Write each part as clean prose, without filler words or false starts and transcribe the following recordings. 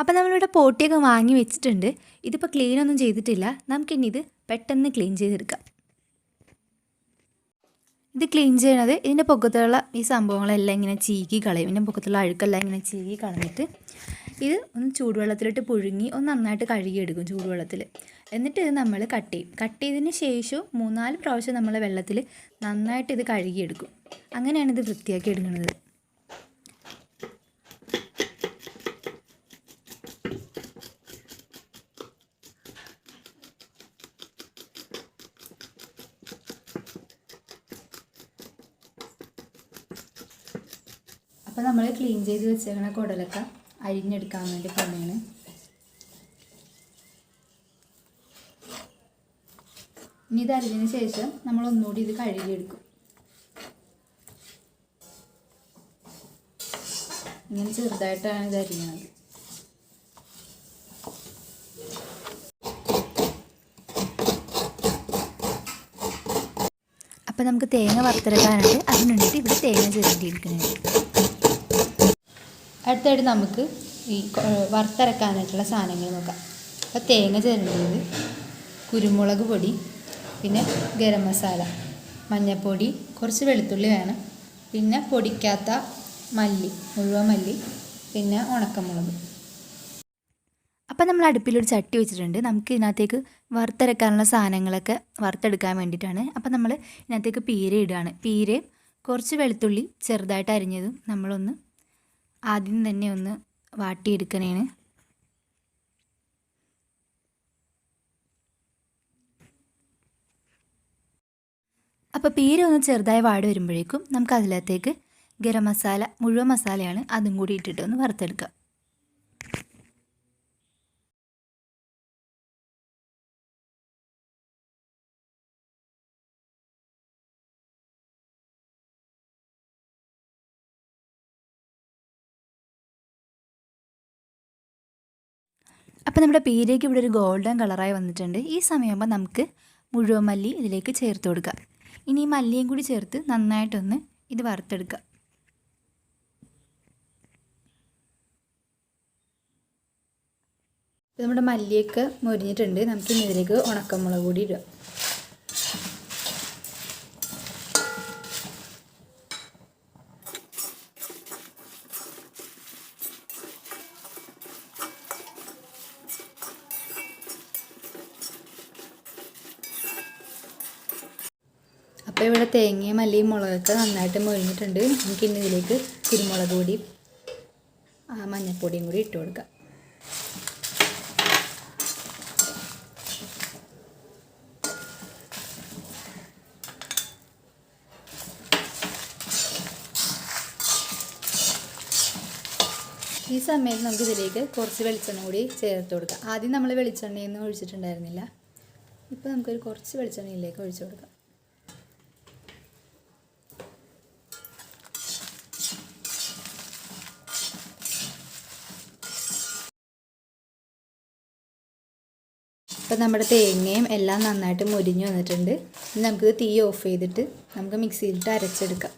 അപ്പോൾ നമ്മളിവിടെ പോട്ടിയൊക്കെ വാങ്ങി വെച്ചിട്ടുണ്ട്. ഇതിപ്പോൾ ക്ലീനൊന്നും ചെയ്തിട്ടില്ല. നമുക്കിനി ഇത് പെട്ടെന്ന് ക്ലീൻ ചെയ്തെടുക്കാം. ഇത് ക്ലീൻ ചെയ്യണത് ഇതിൻ്റെ പൊക്കത്തുള്ള ഈ സംഭവങ്ങളെല്ലാം ഇങ്ങനെ ചീകി കളയും. ഇതിൻ്റെ പൊക്കത്തുള്ള അഴുക്കെല്ലാം ഇങ്ങനെ ചീകി കളഞ്ഞിട്ട് ഇത് ഒന്ന് ചൂടുവെള്ളത്തിലിട്ട് പുഴുങ്ങി ഒന്ന് നന്നായിട്ട് കഴുകിയെടുക്കും ചൂടുവെള്ളത്തിൽ. എന്നിട്ട് ഇത് നമ്മൾ കട്ട് ചെയ്യും. കട്ട് ചെയ്തതിന് ശേഷം 3-4 പ്രാവശ്യം നമ്മൾ വെള്ളത്തിൽ നന്നായിട്ട് ഇത് കഴുകിയെടുക്കും. അങ്ങനെയാണ് ഇത് വൃത്തിയാക്കി എടുക്കുന്നത്. അപ്പോൾ നമ്മൾ ക്ലീൻ ചെയ്ത് വെച്ചേക്കണ കുടലൊക്കെ അരിഞ്ഞെടുക്കാൻ വേണ്ടി പോകുന്നതാണ്. ഇനി ഇത് അരിഞ്ഞതിന് ശേഷം നമ്മൾ ഒന്നുകൂടി ഇത് കഴുകിയെടുക്കും. ഇങ്ങനെ ചെറുതായിട്ടാണ് ഇത് അരിഞ്ഞത്. അപ്പോൾ നമുക്ക് തേങ്ങ വറുത്തെടുക്കാനുണ്ട്. അതിന് വേണ്ടിയിട്ട് ഇവിടെ തേങ്ങ ചിരണ്ടിയിരിക്കുന്നത്. അടുത്തായിട്ട് നമുക്ക് ഈ വറുത്തരക്കാനായിട്ടുള്ള സാധനങ്ങൾ നോക്കാം. അപ്പോൾ തേങ്ങ ചിരണ്ടിയത്, കുരുമുളക് പൊടി, പിന്നെ ഗരം മസാല, മഞ്ഞൾപ്പൊടി, കുറച്ച് വെളുത്തുള്ളി വേണം, പിന്നെ പൊടിക്കാത്ത മല്ലി, മുഴുവൻ മല്ലി, പിന്നെ ഉണക്കമുളക്. അപ്പോൾ നമ്മൾ അടുപ്പിലൊരു ചട്ടി വെച്ചിട്ടുണ്ട്. നമുക്ക് ഇതിനകത്തേക്ക് വറുത്തരക്കാനുള്ള സാധനങ്ങളൊക്കെ വറുത്തെടുക്കാൻ വേണ്ടിയിട്ടാണ്. അപ്പോൾ നമ്മൾ ഇതിനകത്തേക്ക് പീര ഇടുകയാണ്. പീരയും കുറച്ച് വെളുത്തുള്ളി ചെറുതായിട്ട് അരിഞ്ഞതും നമ്മളൊന്ന് ആദ്യം തന്നെ ഒന്ന് വാട്ടിയെടുക്കണേണ്. അപ്പോൾ പീര ഒന്ന് ചെറുതായി വാടി വരുമ്പോഴേക്കും നമുക്ക് അതിനകത്തേക്ക് ഗരം മസാല, മുഴുവൻ മസാലയാണ്, അതും കൂടി ഇട്ടിട്ട് ഒന്ന് വറുത്തെടുക്കാം. അപ്പോൾ നമ്മുടെ പീരയ്ക്ക് ഇവിടെ ഒരു ഗോൾഡൻ കളറായി വന്നിട്ടുണ്ട്. ഈ സമയമാകുമ്പോൾ നമുക്ക് മുഴുവൻ മല്ലി ഇതിലേക്ക് ചേർത്ത് കൊടുക്കാം. ഇനി ഈ മല്ലിയും കൂടി ചേർത്ത് നന്നായിട്ടൊന്ന് ഇത് വറുത്തെടുക്കാം. നമ്മുടെ മല്ലിയൊക്കെ മൊരിഞ്ഞിട്ടുണ്ട്. നമുക്കിനി ഇതിലേക്ക് ഉണക്കമുളക് കൂടി ഇടുക. അപ്പോൾ ഇവിടെ തേങ്ങയും മല്ലിയും മുളകൊക്കെ നന്നായിട്ട് മൊരിഞ്ഞിട്ടുണ്ട്. നമുക്കിനി ഇതിലേക്ക് കുരുമുളക് പൊടി, മഞ്ഞൾപ്പൊടിയും കൂടി ഇട്ട് കൊടുക്കാം. ഈ സമയത്ത് നമുക്ക് ഇതിലേക്ക് കുറച്ച് വെളിച്ചെണ്ണ കൂടി ചേർത്ത് കൊടുക്കാം. ആദ്യം നമ്മൾ വെളിച്ചെണ്ണയൊന്നും ഒഴിച്ചിട്ടുണ്ടായിരുന്നില്ല. ഇപ്പോൾ നമുക്കൊരു കുറച്ച് വെളിച്ചെണ്ണയിലേക്ക് ഒഴിച്ചു കൊടുക്കാം. അപ്പോൾ നമ്മുടെ തേങ്ങയും എല്ലാം നന്നായിട്ട് മൊരിഞ്ഞ് വന്നിട്ടുണ്ട്. ഇനി നമുക്കിത് തീ ഓഫ് ചെയ്തിട്ട് നമുക്ക് മിക്സിയിലിട്ട് അരച്ചെടുക്കാം.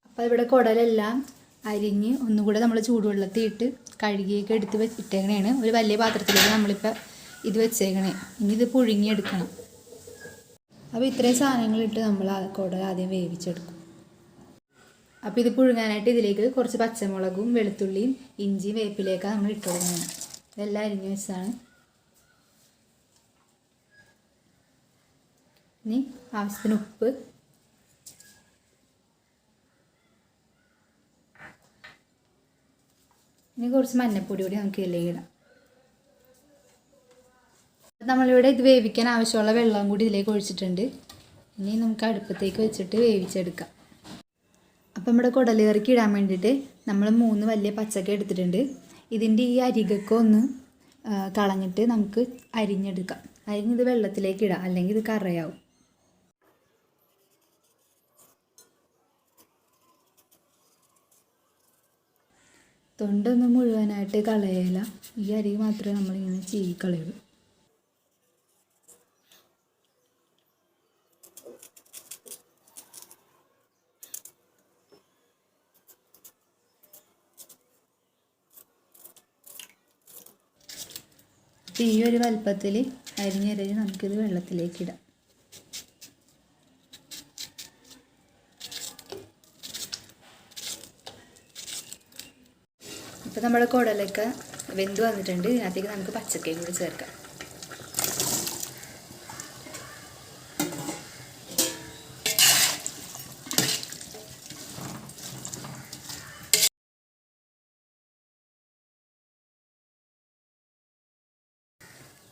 അപ്പോൾ ഇവിടെ കുടലെല്ലാം അരിഞ്ഞ് ഒന്നുകൂടെ നമ്മൾ ചൂടുവെള്ളത്തിൽ ഇട്ട് കഴുകിയൊക്കെ എടുത്ത് ഇട്ടേക്കണേണ്. ഒരു വലിയ പാത്രത്തിലേക്ക് നമ്മളിപ്പോൾ ഇത് വെച്ചേക്കണേ. ഇനി ഇത് പുഴുങ്ങിയെടുക്കണം. അപ്പോൾ ഇത്രയും സാധനങ്ങളിട്ട് നമ്മൾ കുടൽ ആദ്യം വേവിച്ചെടുക്കും. അപ്പോൾ ഇത് പുഴുങ്ങാനായിട്ട് ഇതിലേക്ക് കുറച്ച് പച്ചമുളകും വെളുത്തുള്ളിയും ഇഞ്ചിയും വേപ്പിലയൊക്കെ നമ്മൾ ഇട്ട് കൊടുക്കണം. ഇതെല്ലാം അരിഞ്ഞ് വെച്ചതാണ്. ഇനി ആവശ്യത്തിന് ഉപ്പ്, ഇനി കുറച്ച് മഞ്ഞൾപ്പൊടി കൂടി നമുക്ക് ഇതിലേക്ക് ഇടാം. നമ്മളിവിടെ ഇത് വേവിക്കാൻ ആവശ്യമുള്ള വെള്ളം കൂടി ഇതിലേക്ക് ഒഴിച്ചിട്ടുണ്ട്. ഇനി നമുക്ക് അടുപ്പത്തേക്ക് വെച്ചിട്ട് വേവിച്ചെടുക്കാം. അപ്പം നമ്മുടെ കുടലുകറിക്ക് ഇടാൻ വേണ്ടിയിട്ട് നമ്മൾ 3 വലിയ പച്ചക്ക എടുത്തിട്ടുണ്ട്. ഇതിൻ്റെ ഈ അരികൊക്കെ ഒന്ന് കളഞ്ഞിട്ട് നമുക്ക് അരിഞ്ഞെടുക്കാം. അരിഞ്ഞിത് വെള്ളത്തിലേക്ക് ഇടാം, അല്ലെങ്കിൽ ഇത് കറയാവും. തൊണ്ടൊന്നും മുഴുവനായിട്ട് കളയില്ല. ഈ അരി മാത്രമേ നമ്മളിങ്ങനെ ചീകി കളയുള്ളൂ. ഈ ഒരു വലുപ്പത്തിൽ അരിഞ്ഞ് നമുക്കിത് വെള്ളത്തിലേക്ക് ഇടാം. ഇപ്പോൾ നമ്മുടെ കുടലൊക്കെ വെന്ത് വന്നിട്ടുണ്ട്. ഇതിനകത്തേക്ക് നമുക്ക് പച്ചക്കയും കൂടി ചേർക്കാം.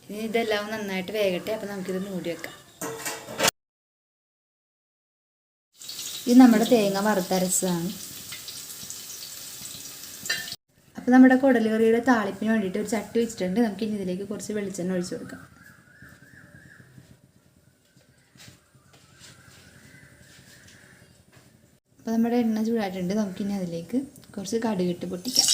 ഇനി ഇതെല്ലാം നന്നായിട്ട് വേകട്ടെ. അപ്പോൾ നമുക്കിത് മൂടി വെക്കാം. ഇത് നമ്മുടെ തേങ്ങ വറുത്തരച്ചതാണ്. അപ്പോൾ നമ്മുടെ കുടൽ കറിയുടെ താളിപ്പിന് വേണ്ടിയിട്ട് ഒരു ചട്ടി വെച്ചിട്ടുണ്ട്. നമുക്ക് ഇനി ഇതിലേക്ക് കുറച്ച് വെളിച്ചെണ്ണ ഒഴിച്ചു കൊടുക്കാം. അപ്പോൾ നമ്മുടെ എണ്ണ ചൂടായിട്ടുണ്ട്. നമുക്കിനി അതിലേക്ക് കുറച്ച് കടുകിട്ട് പൊട്ടിക്കാം.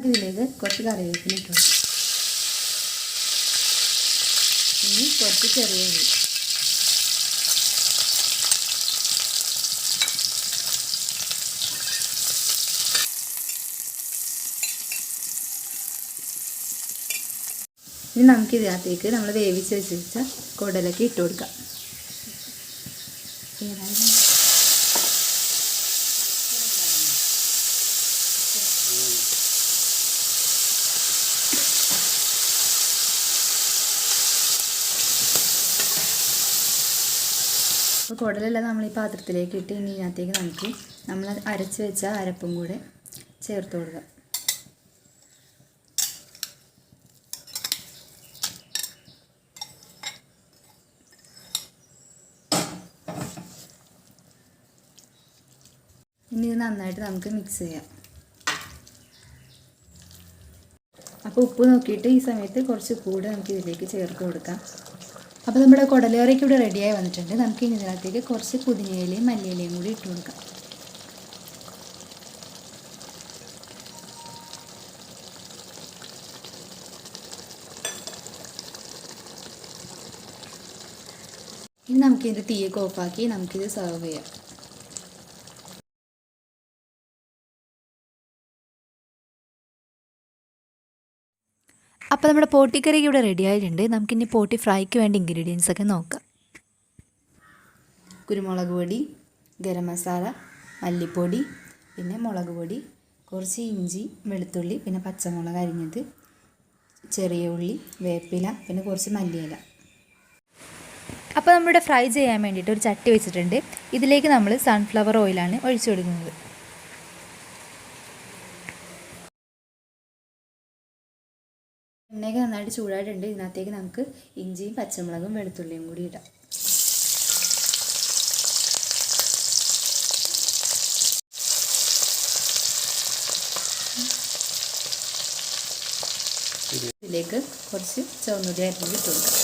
ഇതിലേക്ക് കുറച്ച് കറിവേപ്പില ഇട്ടു. ഇനി കുറച്ച് ചെറിയ ഉള്ളി. ഇനി നമുക്ക് ഇതിനകത്തേക്ക് നമ്മൾ വേവിച്ച് വെച്ച കുടലൊക്കെ ഇട്ട് കൊടുക്കാം. അപ്പോൾ കുടലെല്ലാം നമ്മൾ ഈ പാത്രത്തിലേക്ക് ഇട്ട് ഇനി ഇതിനകത്തേക്ക് നമുക്ക് നമ്മൾ അരച്ച് വെച്ച അരപ്പും കൂടെ ചേർത്ത് കൊടുക്കാം. ഇനി ഇത് നന്നായിട്ട് നമുക്ക് മിക്സ് ചെയ്യാം. അപ്പോൾ ഉപ്പ് നോക്കിയിട്ട് ഈ സമയത്ത് കുറച്ച് കൂടെ നമുക്ക് ഇതിലേക്ക് ചേർത്ത് കൊടുക്കാം. അപ്പോൾ നമ്മുടെ കുടലേറിയൊക്കെ ഇവിടെ റെഡിയായി വന്നിട്ടുണ്ട്. നമുക്ക് ഇനി ഇതിനകത്തേക്ക് കുറച്ച് പുതിനയിലയും മല്ലിയിലയും കൂടി ഇട്ട് കൊടുക്കാം. ഇനി നമുക്കിതിൻ്റെ തീയൊക്കെ ഓഫാക്കി നമുക്കിത് സെർവ് ചെയ്യാം. അപ്പോൾ നമ്മുടെ പോട്ടിക്കറി ഇവിടെ റെഡി ആയിട്ടുണ്ട്. നമുക്കിനി പോട്ടി ഫ്രൈക്ക് വേണ്ട ഇൻഗ്രീഡിയൻസ് ഒക്കെ നോക്കാം. കുരുമുളക് പൊടി, ഗരം മസാല, മല്ലിപ്പൊടി, പിന്നെ മുളക് പൊടി, കുറച്ച് ഇഞ്ചി, വെളുത്തുള്ളി, പിന്നെ പച്ചമുളക് അരിഞ്ഞത്, ചെറിയ ഉള്ളി, വേപ്പില, പിന്നെ കുറച്ച് മല്ലിയില. അപ്പോൾ നമ്മുടെ ഫ്രൈ ചെയ്യാൻ വേണ്ടിയിട്ട് ഒരു ചട്ടി വെച്ചിട്ടുണ്ട്. ഇതിലേക്ക് നമ്മൾ സൺഫ്ലവർ ഓയിലാണ് ഒഴിച്ചു കൊടുക്കുന്നത്. എണ്ണയൊക്കെ നന്നായിട്ട് ചൂടായിട്ടുണ്ട്. ഇതിനകത്തേക്ക് നമുക്ക് ഇഞ്ചിയും പച്ചമുളകും വെളുത്തുള്ളിയും കൂടി ഇടാം. ഇതിലേക്ക് കുറച്ച് ചുവന്നുള്ളി അരിഞ്ഞ് ഇട്ട് കൊടുക്കാം.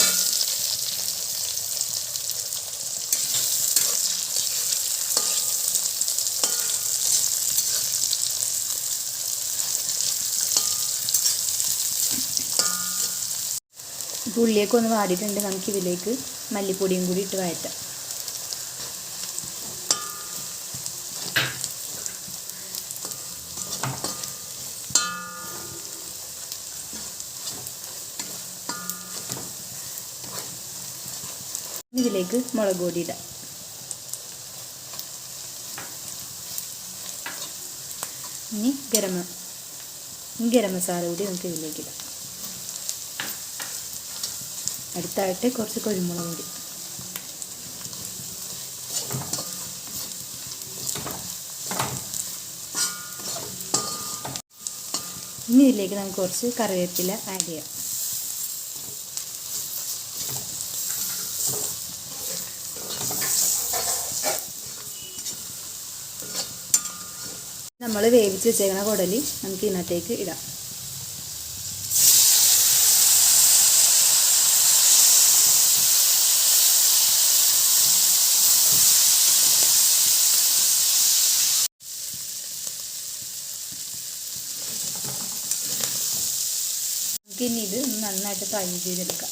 ഉള്ളിയൊക്കെ ഒന്ന് വാടിയിട്ടുണ്ട്. നമുക്കിതിലേക്ക് മല്ലിപ്പൊടിയും കൂടി ഇട്ട് വഴറ്റാം. ഇതിലേക്ക് മുളക് പൊടി ഇടാം. ഇനി ഗരം മസാല കൂടി നമുക്ക് ഇതിലേക്ക് ഇടാം. അടുത്തായിട്ട് കുറച്ച് കുരുമുളക് പൊടി. ഇനി ഇതിലേക്ക് നമുക്ക് കുറച്ച് കറിവേപ്പില ആഡ് ചെയ്യാം. നമ്മൾ വേവിച്ച് വെച്ചേക്കണ കുടലി നമുക്ക് ഇതിനകത്തേക്ക് ഇടാം. നമുക്കിനി ഇത് നന്നായിട്ട് ഫ്രൈ ചെയ്തെടുക്കാം.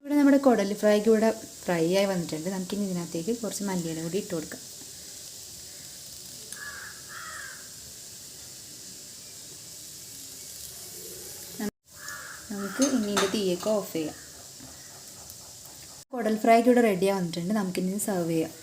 ഇവിടെ നമ്മുടെ കുടൽ ഫ്രൈക്ക് ഇവിടെ ഫ്രൈ ആയി വന്നിട്ടുണ്ട്. നമുക്കിനി ഇതിനകത്തേക്ക് കുറച്ച് മല്ലിയില കൂടി ഇട്ട് കൊടുക്കാം. നമുക്ക് ഇനി ഇതിൻ്റെ തീയൊക്കെ ഓഫ് ചെയ്യാം. കുടൽ ഫ്രൈക്ക് ഇവിടെ റെഡി ആവുന്നിട്ടുണ്ട്. നമുക്കിനി സെർവ് ചെയ്യാം.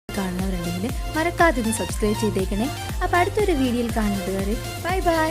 കാണുന്നവരുണ്ടെങ്കിൽ മറക്കാതെ സബ്സ്ക്രൈബ് ചെയ്തേക്കണേ. അപ്പോൾ അടുത്തൊരു വീഡിയോയിൽ കാണുന്നത് വരെ ബൈ ബൈ.